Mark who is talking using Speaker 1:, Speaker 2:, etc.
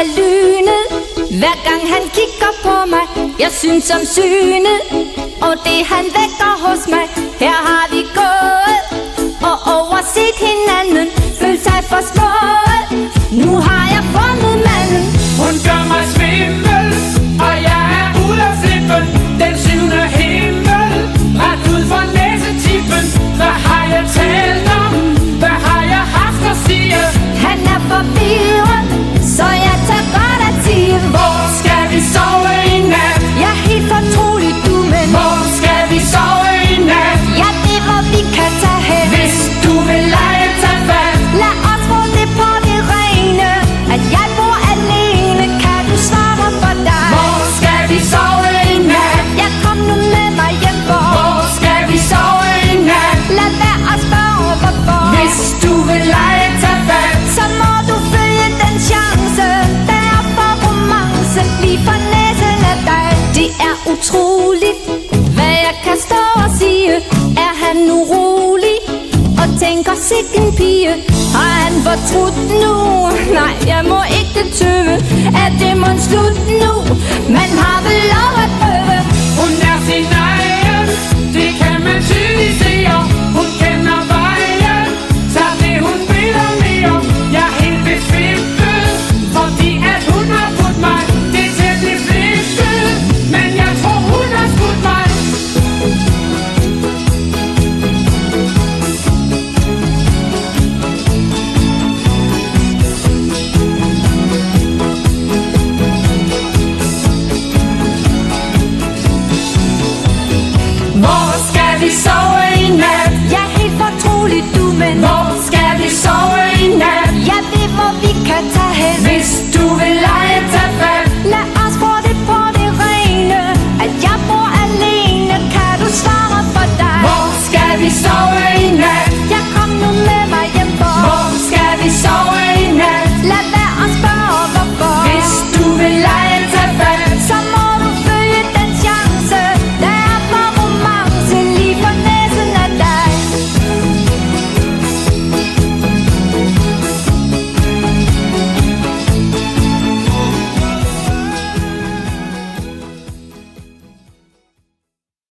Speaker 1: af lynet, hver gang han kigger på mig. Jeg synes om synet, og det han vækker hos mig. Her har vi gået og overset hinanden, følt sig for små. Nu har jeg fundet manden.
Speaker 2: Hun gør mig svimmel, og jeg er ude af flippen. Den syvende himmel, ret ud for næsetippen. Hvad har jeg talt om? Hvad har jeg haft at sige?
Speaker 1: Han er forvirret, så jeg tager godt at sige.
Speaker 2: Hvor skal vi sove i nat?
Speaker 1: Jeg er helt fortrolig, du, men
Speaker 2: Hvor skal vi sove i nat?
Speaker 1: ja, det hvor vi kan tage hen.
Speaker 2: Hvis du vil lege, tag fat.
Speaker 1: Lad os få det på det rene, at jeg bor alene. Kan du svare mig for dig?
Speaker 2: Hvor skal vi sove i nat?
Speaker 1: Jeg kom nu med mig hjem for.
Speaker 2: Hvor skal vi sove i nat?
Speaker 1: Lad være at spørge hvorfor.
Speaker 2: Hvis du vil lege, tag fat.
Speaker 1: Så må du følge den chance, der er for romance lige for næsen af dig. Det er utroligt, hvad jeg kan stå og sige. Er han urolig og tænker sikken pige? Har han fortrudt nu? Nej, jeg må ikke tøve. Er det mon slut nu? Man har vel lov